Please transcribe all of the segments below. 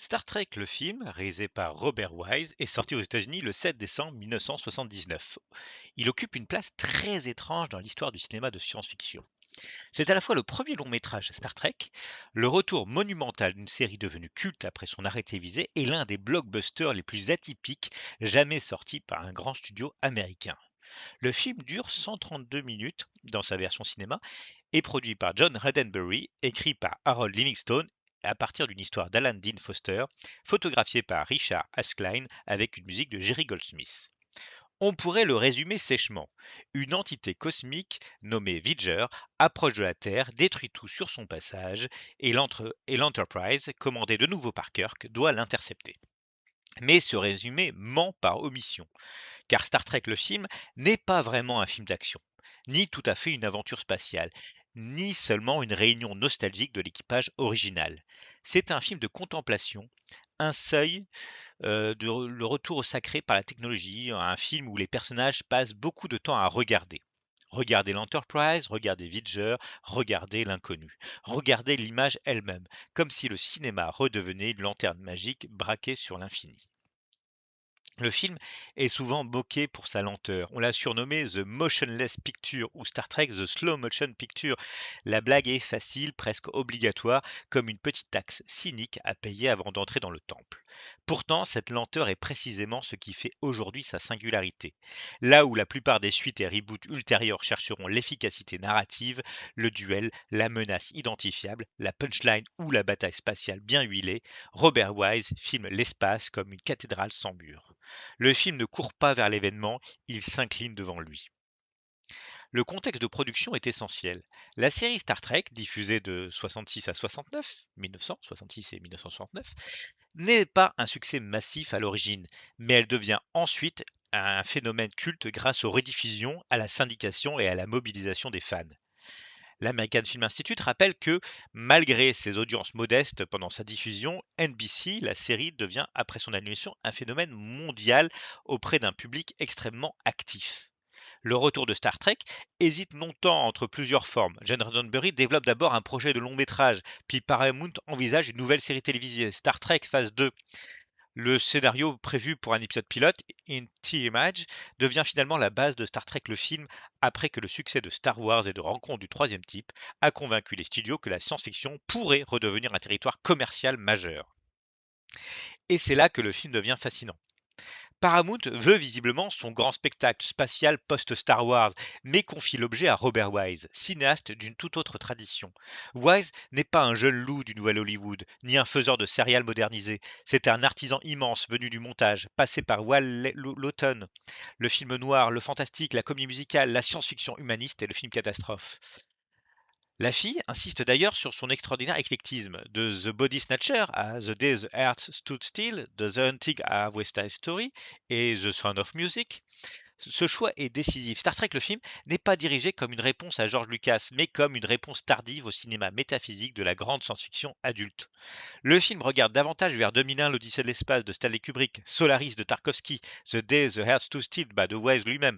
Star Trek, le film, réalisé par Robert Wise, est sorti aux États-Unis le 7 décembre 1979. Il occupe une place très étrange dans l'histoire du cinéma de science-fiction. C'est à la fois le premier long métrage Star Trek, le retour monumental d'une série devenue culte après son arrêt télévisé et l'un des blockbusters les plus atypiques jamais sortis par un grand studio américain. Le film dure 132 minutes dans sa version cinéma et produit par John Roddenberry, écrit par Harold Livingstone à partir d'une histoire d'Alan Dean Foster, photographiée par Richard Ascline avec une musique de Jerry Goldsmith. On pourrait le résumer sèchement. Une entité cosmique nommée Vidger approche de la Terre, détruit tout sur son passage, et l'Enterprise, commandée de nouveau par Kirk, doit l'intercepter. Mais ce résumé ment par omission, car Star Trek le film n'est pas vraiment un film d'action, ni tout à fait une aventure spatiale, ni seulement une réunion nostalgique de l'équipage original. C'est un film de contemplation, un seuil, le retour au sacré par la technologie, un film où les personnages passent beaucoup de temps à regarder. Regarder l'Enterprise, regarder Vidger, regarder l'inconnu, regarder l'image elle-même, comme si le cinéma redevenait une lanterne magique braquée sur l'infini. Le film est souvent moqué pour sa lenteur. On l'a surnommé The Motionless Picture ou Star Trek The Slow Motion Picture. La blague est facile, presque obligatoire, comme une petite taxe cynique à payer avant d'entrer dans le temple. Pourtant, cette lenteur est précisément ce qui fait aujourd'hui sa singularité. Là où la plupart des suites et reboots ultérieurs chercheront l'efficacité narrative, le duel, la menace identifiable, la punchline ou la bataille spatiale bien huilée, Robert Wise filme l'espace comme une cathédrale sans mur. Le film ne court pas vers l'événement, il s'incline devant lui. Le contexte de production est essentiel. La série Star Trek, diffusée de 66 à 69, 1966 et 1969, n'est pas un succès massif à l'origine, mais elle devient ensuite un phénomène culte grâce aux rediffusions, à la syndication et à la mobilisation des fans. L'American Film Institute rappelle que, malgré ses audiences modestes pendant sa diffusion, NBC, la série, devient, après son annulation, un phénomène mondial auprès d'un public extrêmement actif. Le retour de Star Trek hésite longtemps entre plusieurs formes. John Roddenberry développe d'abord un projet de long métrage, puis Paramount envisage une nouvelle série télévisée, Star Trek Phase 2. Le scénario prévu pour un épisode pilote, In T-Image, devient finalement la base de Star Trek le film après que le succès de Star Wars et de Rencontre du troisième type a convaincu les studios que la science-fiction pourrait redevenir un territoire commercial majeur. Et c'est là que le film devient fascinant. Paramount veut visiblement son grand spectacle spatial post-Star Wars, mais confie l'objet à Robert Wise, cinéaste d'une toute autre tradition. Wise n'est pas un jeune loup du nouvel Hollywood, ni un faiseur de céréales modernisé. C'est un artisan immense venu du montage, passé par Lawton. Le film noir, le fantastique, la comédie musicale, la science-fiction humaniste et le film catastrophe. La fille insiste d'ailleurs sur son extraordinaire éclectisme, de The Body Snatcher à The Day the Earth Stood Still, de The Hunting à West Side Story et The Sound of Music. Ce choix est décisif. Star Trek, le film, n'est pas dirigé comme une réponse à George Lucas, mais comme une réponse tardive au cinéma métaphysique de la grande science-fiction adulte. Le film regarde davantage vers 2001, l'Odyssée de l'espace de Stanley Kubrick, Solaris de Tarkovsky, The Day the Earth Stood Still de Welles lui-même,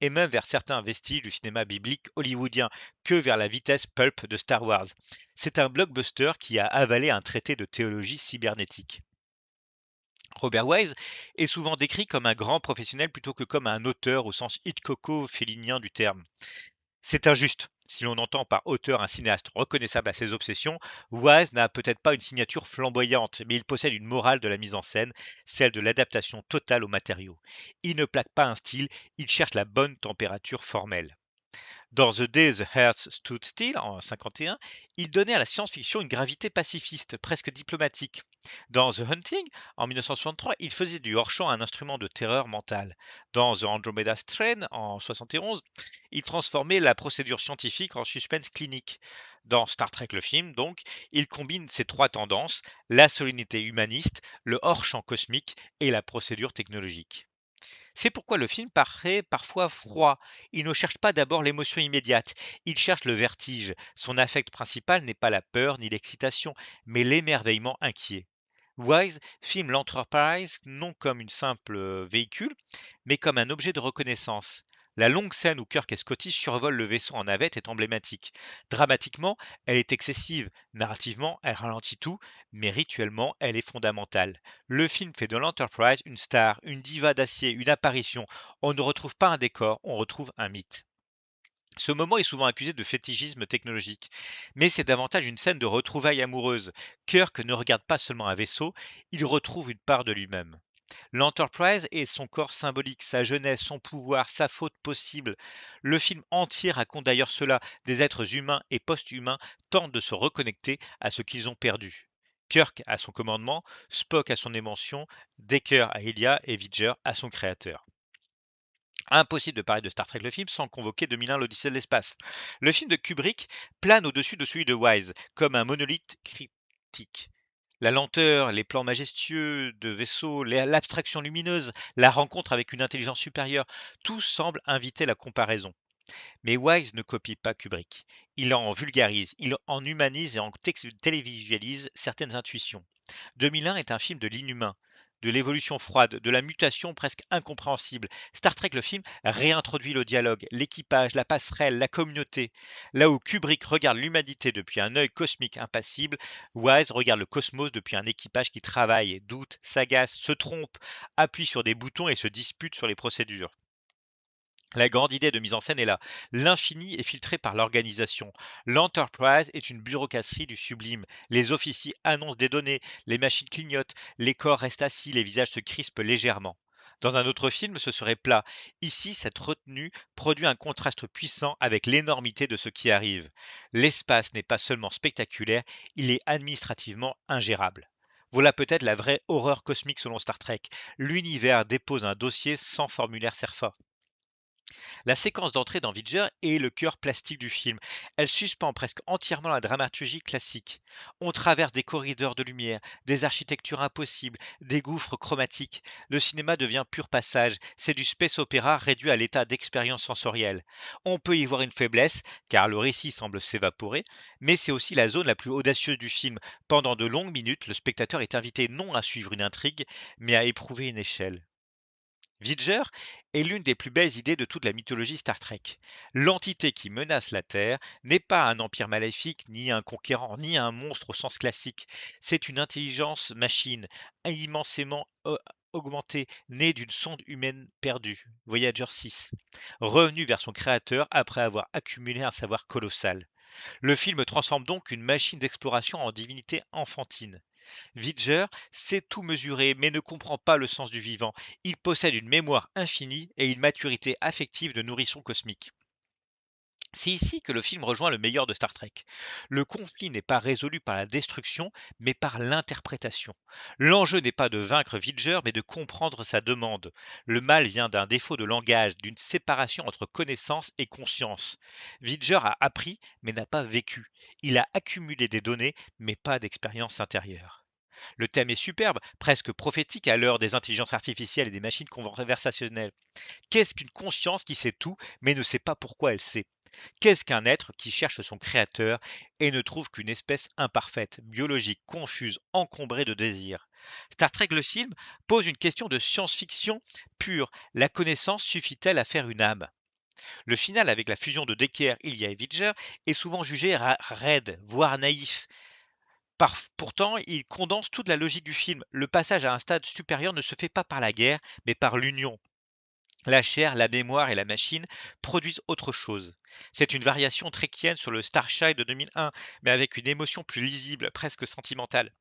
et même vers certains vestiges du cinéma biblique hollywoodien que vers la vitesse pulp de Star Wars. C'est un blockbuster qui a avalé un traité de théologie cybernétique. Robert Wise est souvent décrit comme un grand professionnel plutôt que comme un auteur au sens Hitchcocko-félinien du terme. C'est injuste. Si l'on entend par auteur un cinéaste reconnaissable à ses obsessions, Wise n'a peut-être pas une signature flamboyante, mais il possède une morale de la mise en scène, celle de l'adaptation totale aux matériaux. Il ne plaque pas un style, il cherche la bonne température formelle. Dans The Day the Earth Stood Still, en 51, il donnait à la science-fiction une gravité pacifiste, presque diplomatique. Dans The Hunting, en 1963, il faisait du hors-champ un instrument de terreur mentale. Dans The Andromeda Strain, en 71, il transformait la procédure scientifique en suspense clinique. Dans Star Trek le film, donc, il combine ces trois tendances, la solennité humaniste, le hors-champ cosmique et la procédure technologique. C'est pourquoi le film paraît parfois froid. Il ne cherche pas d'abord l'émotion immédiate, il cherche le vertige. Son affect principal n'est pas la peur ni l'excitation, mais l'émerveillement inquiet. Wise filme l'Enterprise non comme une simple véhicule, mais comme un objet de reconnaissance. La longue scène où Kirk et Scotty survolent le vaisseau en navette est emblématique. Dramatiquement, elle est excessive. Narrativement, elle ralentit tout, mais rituellement, elle est fondamentale. Le film fait de l'Enterprise une star, une diva d'acier, une apparition. On ne retrouve pas un décor, on retrouve un mythe. Ce moment est souvent accusé de fétichisme technologique, mais c'est davantage une scène de retrouvailles amoureuses. Kirk ne regarde pas seulement un vaisseau, il retrouve une part de lui-même. L'Enterprise est son corps symbolique, sa jeunesse, son pouvoir, sa faute possible. Le film entier raconte d'ailleurs cela. Des êtres humains et post-humains tentent de se reconnecter à ce qu'ils ont perdu. Kirk à son commandement, Spock à son émotion, Decker à Ilia et Vidger à son créateur. Impossible de parler de Star Trek le film sans convoquer 2001 l'Odyssée de l'espace. Le film de Kubrick plane au-dessus de celui de Wise, comme un monolithe critique. La lenteur, les plans majestueux de vaisseaux, l'abstraction lumineuse, la rencontre avec une intelligence supérieure, tout semble inviter la comparaison. Mais Wise ne copie pas Kubrick. Il en vulgarise, il en humanise et en télévisualise certaines intuitions. 2001 est un film de l'inhumain, de l'évolution froide, de la mutation presque incompréhensible. Star Trek, le film, réintroduit le dialogue, l'équipage, la passerelle, la communauté. Là où Kubrick regarde l'humanité depuis un œil cosmique impassible, Wise regarde le cosmos depuis un équipage qui travaille, doute, s'agace, se trompe, appuie sur des boutons et se dispute sur les procédures. La grande idée de mise en scène est là. L'infini est filtré par l'organisation. L'Enterprise est une bureaucratie du sublime. Les officiers annoncent des données, les machines clignotent, les corps restent assis, les visages se crispent légèrement. Dans un autre film, ce serait plat. Ici, cette retenue produit un contraste puissant avec l'énormité de ce qui arrive. L'espace n'est pas seulement spectaculaire, il est administrativement ingérable. Voilà peut-être la vraie horreur cosmique selon Star Trek. L'univers dépose un dossier sans formulaire CERFA. La séquence d'entrée dans Vidger est le cœur plastique du film. Elle suspend presque entièrement la dramaturgie classique. On traverse des corridors de lumière, des architectures impossibles, des gouffres chromatiques. Le cinéma devient pur passage. C'est du space opéra réduit à l'état d'expérience sensorielle. On peut y voir une faiblesse, car le récit semble s'évaporer, mais c'est aussi la zone la plus audacieuse du film. Pendant de longues minutes, le spectateur est invité non à suivre une intrigue, mais à éprouver une échelle. Vidger est l'une des plus belles idées de toute la mythologie Star Trek. L'entité qui menace la Terre n'est pas un empire maléfique, ni un conquérant, ni un monstre au sens classique. C'est une intelligence machine, immensément augmentée, née d'une sonde humaine perdue, Voyager 6, revenue vers son créateur après avoir accumulé un savoir colossal. Le film transforme donc une machine d'exploration en divinité enfantine. Vidger sait tout mesurer, mais ne comprend pas le sens du vivant. Il possède une mémoire infinie et une maturité affective de nourrisson cosmique. C'est ici que le film rejoint le meilleur de Star Trek. Le conflit n'est pas résolu par la destruction, mais par l'interprétation. L'enjeu n'est pas de vaincre Vidger, mais de comprendre sa demande. Le mal vient d'un défaut de langage, d'une séparation entre connaissance et conscience. Vidger a appris, mais n'a pas vécu. Il a accumulé des données, mais pas d'expérience intérieure. Le thème est superbe, presque prophétique à l'heure des intelligences artificielles et des machines conversationnelles. Qu'est-ce qu'une conscience qui sait tout, mais ne sait pas pourquoi elle sait? Qu'est-ce qu'un être qui cherche son créateur et ne trouve qu'une espèce imparfaite, biologique, confuse, encombrée de désirs? Star Trek le film pose une question de science-fiction pure. La connaissance suffit-elle à faire une âme? Le final avec la fusion de Decker, Ilia et Vidger est souvent jugé raide, voire naïf. Pourtant, il condense toute la logique du film. Le passage à un stade supérieur ne se fait pas par la guerre, mais par l'union. La chair, la mémoire et la machine produisent autre chose. C'est une variation tréquienne sur le Starshine de 2001, mais avec une émotion plus lisible, presque sentimentale.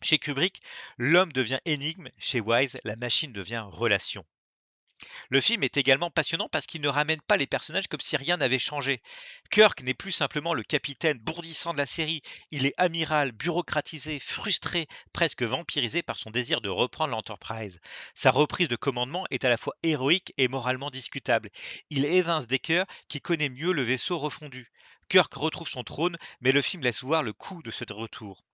Chez Kubrick, l'homme devient énigme, chez Wise, la machine devient relation. Le film est également passionnant parce qu'il ne ramène pas les personnages comme si rien n'avait changé. Kirk n'est plus simplement le capitaine bourdissant de la série, il est amiral, bureaucratisé, frustré, presque vampirisé par son désir de reprendre l'Enterprise. Sa reprise de commandement est à la fois héroïque et moralement discutable. Il évince Decker qui connaît mieux le vaisseau refondu. Kirk retrouve son trône, mais le film laisse voir le coût de ce retour.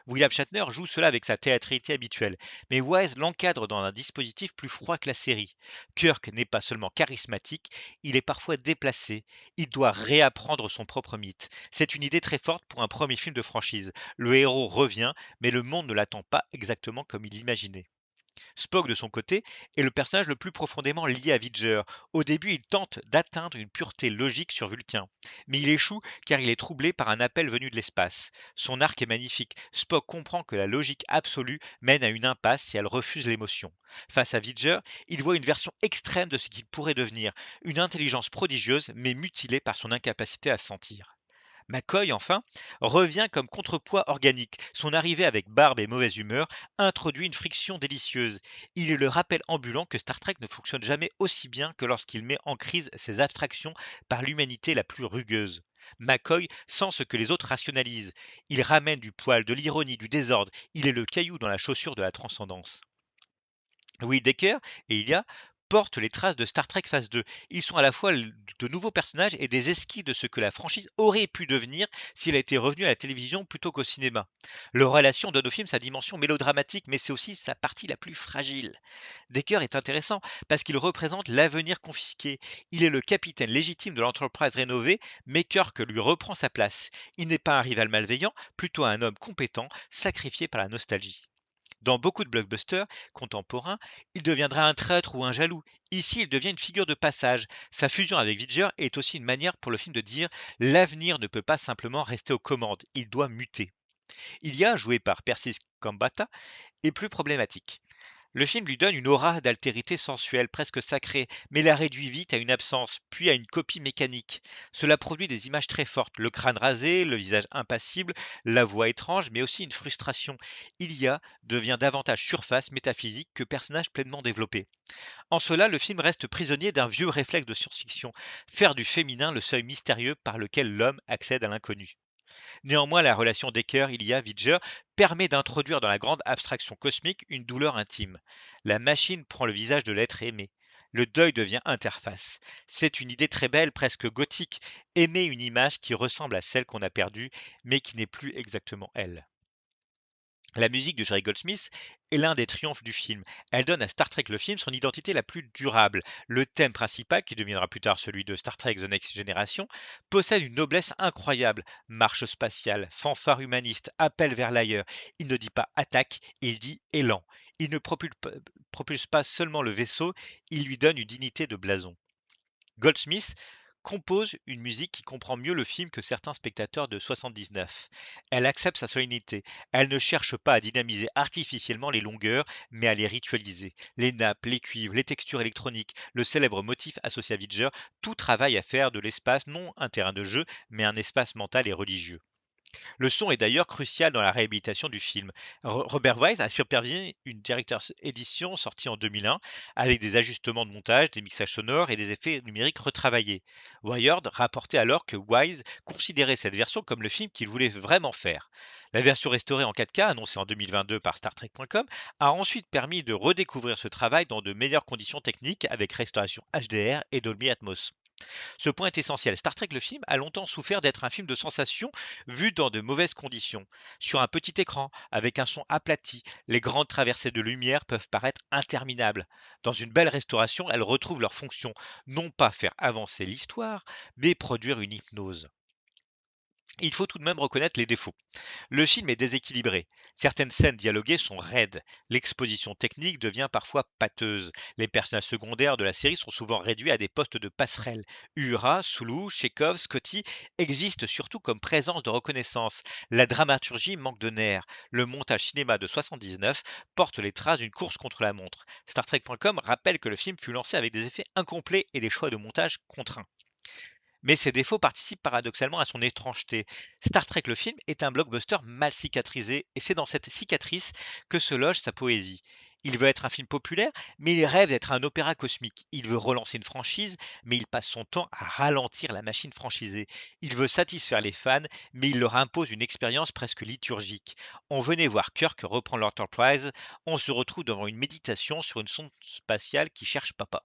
William Shatner joue cela avec sa théâtralité habituelle, mais Wise l'encadre dans un dispositif plus froid que la série. Kirk n'est pas seulement charismatique, il est parfois déplacé. Il doit réapprendre son propre mythe. C'est une idée très forte pour un premier film de franchise. Le héros revient, mais le monde ne l'attend pas exactement comme il l'imaginait. Spock, de son côté, est le personnage le plus profondément lié à Vidger. Au début, il tente d'atteindre une pureté logique sur Vulcain, mais il échoue car il est troublé par un appel venu de l'espace. Son arc est magnifique. Spock comprend que la logique absolue mène à une impasse si elle refuse l'émotion. Face à Vidger, il voit une version extrême de ce qu'il pourrait devenir, une intelligence prodigieuse mais mutilée par son incapacité à sentir. McCoy, enfin, revient comme contrepoids organique. Son arrivée avec barbe et mauvaise humeur introduit une friction délicieuse. Il est le rappel ambulant que Star Trek ne fonctionne jamais aussi bien que lorsqu'il met en crise ses abstractions par l'humanité la plus rugueuse. McCoy sent ce que les autres rationalisent. Il ramène du poil, de l'ironie, du désordre. Il est le caillou dans la chaussure de la transcendance. Oui, Decker et Ilia portent les traces de Star Trek Phase 2. Ils sont à la fois de nouveaux personnages et des esquisses de ce que la franchise aurait pu devenir s'il a été revenu à la télévision plutôt qu'au cinéma. Leur relation donne au film sa dimension mélodramatique, mais c'est aussi sa partie la plus fragile. Decker est intéressant parce qu'il représente l'avenir confisqué. Il est le capitaine légitime de l'Enterprise rénovée, mais Kirk lui reprend sa place. Il n'est pas un rival malveillant, plutôt un homme compétent, sacrifié par la nostalgie. Dans beaucoup de blockbusters contemporains, il deviendra un traître ou un jaloux. Ici, il devient une figure de passage. Sa fusion avec Vidger est aussi une manière pour le film de dire l'avenir ne peut pas simplement rester aux commandes, il doit muter. Il y a, joué par Persis Kambata, est plus problématique. Le film lui donne une aura d'altérité sensuelle, presque sacrée, mais la réduit vite à une absence, puis à une copie mécanique. Cela produit des images très fortes, le crâne rasé, le visage impassible, la voix étrange, mais aussi une frustration. Ilia devient davantage surface métaphysique que personnage pleinement développé. En cela, le film reste prisonnier d'un vieux réflexe de science-fiction, faire du féminin le seuil mystérieux par lequel l'homme accède à l'inconnu. Néanmoins, la relation Decker-Ilia-Vidger permet d'introduire dans la grande abstraction cosmique une douleur intime. La machine prend le visage de l'être aimé. Le deuil devient interface. C'est une idée très belle, presque gothique, aimer une image qui ressemble à celle qu'on a perdue, mais qui n'est plus exactement elle. La musique de Jerry Goldsmith est l'un des triomphes du film. Elle donne à Star Trek le film son identité la plus durable. Le thème principal, qui deviendra plus tard celui de Star Trek The Next Generation, possède une noblesse incroyable. Marche spatiale, fanfare humaniste, appel vers l'ailleurs. Il ne dit pas attaque, il dit élan. Il ne propulse pas seulement le vaisseau, il lui donne une dignité de blason. Goldsmith compose une musique qui comprend mieux le film que certains spectateurs de 79. Elle accepte sa solennité. Elle ne cherche pas à dynamiser artificiellement les longueurs, mais à les ritualiser. Les nappes, les cuivres, les textures électroniques, le célèbre motif associé à Vidger, tout travaille à faire de l'espace non un terrain de jeu, mais un espace mental et religieux. Le son est d'ailleurs crucial dans la réhabilitation du film. Robert Wise a supervisé une director's edition sortie en 2001 avec des ajustements de montage, des mixages sonores et des effets numériques retravaillés. Wired rapportait alors que Wise considérait cette version comme le film qu'il voulait vraiment faire. La version restaurée en 4K, annoncée en 2022 par StarTrek.com, a ensuite permis de redécouvrir ce travail dans de meilleures conditions techniques avec restauration HDR et Dolby Atmos. Ce point est essentiel. Star Trek, le film, a longtemps souffert d'être un film de sensation vu dans de mauvaises conditions. Sur un petit écran, avec un son aplati, les grandes traversées de lumière peuvent paraître interminables. Dans une belle restauration, elles retrouvent leur fonction, non pas faire avancer l'histoire, mais produire une hypnose. Il faut tout de même reconnaître les défauts. Le film est déséquilibré. Certaines scènes dialoguées sont raides. L'exposition technique devient parfois pâteuse. Les personnages secondaires de la série sont souvent réduits à des postes de passerelle. Uhura, Sulu, Chekhov, Scotty existent surtout comme présence de reconnaissance. La dramaturgie manque de nerfs. Le montage cinéma de 79 porte les traces d'une course contre la montre. Star Trek.com rappelle que le film fut lancé avec des effets incomplets et des choix de montage contraints. Mais ses défauts participent paradoxalement à son étrangeté. Star Trek le film est un blockbuster mal cicatrisé, et c'est dans cette cicatrice que se loge sa poésie. Il veut être un film populaire, mais il rêve d'être un opéra cosmique. Il veut relancer une franchise, mais il passe son temps à ralentir la machine franchisée. Il veut satisfaire les fans, mais il leur impose une expérience presque liturgique. On venait voir Kirk reprendre l'Enterprise, on se retrouve devant une méditation sur une sonde spatiale qui cherche papa.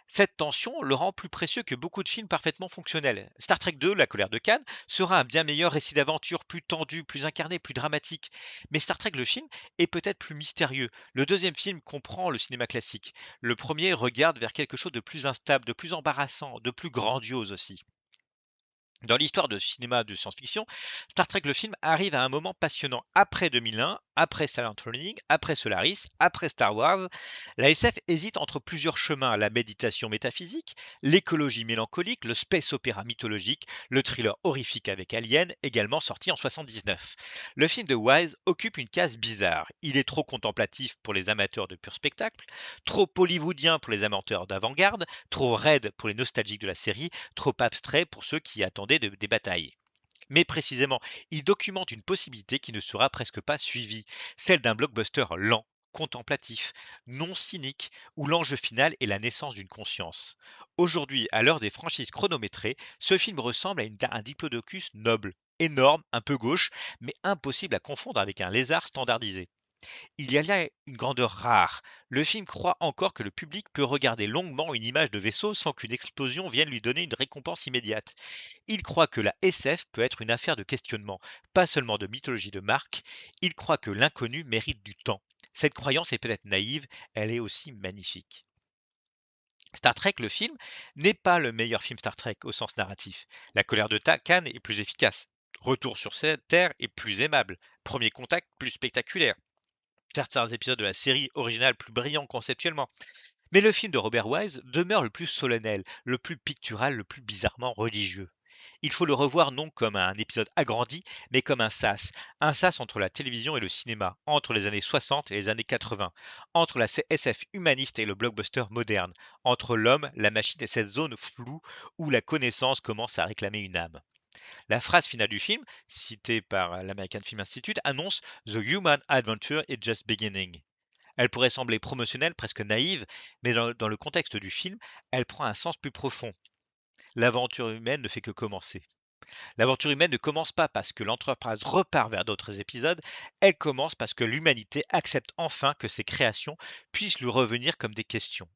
Cette tension le rend plus précieux que beaucoup de films parfaitement fonctionnels. Star Trek 2, La colère de Khan, sera un bien meilleur récit d'aventure, plus tendu, plus incarné, plus dramatique. Mais Star Trek le film est peut-être plus mystérieux. Le deuxième film comprend le cinéma classique. Le premier regarde vers quelque chose de plus instable, de plus embarrassant, de plus grandiose aussi. Dans l'histoire de cinéma de science-fiction, Star Trek le film arrive à un moment passionnant. Après 2001, après Silent Running, après Solaris, après Star Wars, la SF hésite entre plusieurs chemins, la méditation métaphysique, l'écologie mélancolique, le space opéra mythologique, le thriller horrifique avec Alien, également sorti en 79. Le film de Wise occupe une case bizarre. Il est trop contemplatif pour les amateurs de pur spectacle, trop hollywoodien pour les amateurs d'avant-garde, trop raide pour les nostalgiques de la série, trop abstrait pour ceux qui attendaient des batailles. Mais précisément, il documente une possibilité qui ne sera presque pas suivie, celle d'un blockbuster lent, contemplatif, non cynique, où l'enjeu final est la naissance d'une conscience. Aujourd'hui, à l'heure des franchises chronométrées, ce film ressemble à un diplodocus noble, énorme, un peu gauche, mais impossible à confondre avec un lézard standardisé. Il y a là une grandeur rare. Le film croit encore que le public peut regarder longuement une image de vaisseau sans qu'une explosion vienne lui donner une récompense immédiate. Il croit que la SF peut être une affaire de questionnement, pas seulement de mythologie de marque. Il croit que l'inconnu mérite du temps. Cette croyance est peut-être naïve, elle est aussi magnifique. Star Trek, le film, n'est pas le meilleur film Star Trek au sens narratif. La colère de Khan est plus efficace. Retour sur cette Terre est plus aimable. Premier contact plus spectaculaire. Certains épisodes de la série originale plus brillants conceptuellement. Mais le film de Robert Wise demeure le plus solennel, le plus pictural, le plus bizarrement religieux. Il faut le revoir non comme un épisode agrandi, mais comme un sas entre la télévision et le cinéma, entre les années 60 et les années 80, entre la SF humaniste et le blockbuster moderne, entre l'homme, la machine et cette zone floue où la connaissance commence à réclamer une âme. La phrase finale du film, citée par l'American Film Institute, annonce The Human Adventure is just beginning. Elle pourrait sembler promotionnelle, presque naïve, mais dans le contexte du film, elle prend un sens plus profond. L'aventure humaine ne fait que commencer. L'aventure humaine ne commence pas parce que l'Enterprise repart vers d'autres épisodes, elle commence parce que l'humanité accepte enfin que ses créations puissent lui revenir comme des questions.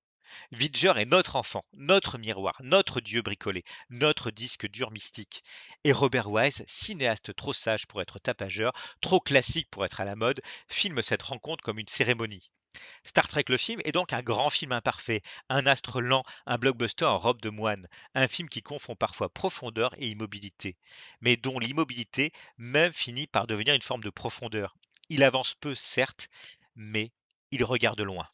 Vidger est notre enfant, notre miroir, notre dieu bricolé, notre disque dur mystique. Et Robert Wise, cinéaste trop sage pour être tapageur, trop classique pour être à la mode, filme cette rencontre comme une cérémonie. Star Trek le film est donc un grand film imparfait, un astre lent, un blockbuster en robe de moine, un film qui confond parfois profondeur et immobilité, mais dont l'immobilité même finit par devenir une forme de profondeur. Il avance peu, certes, mais il regarde loin.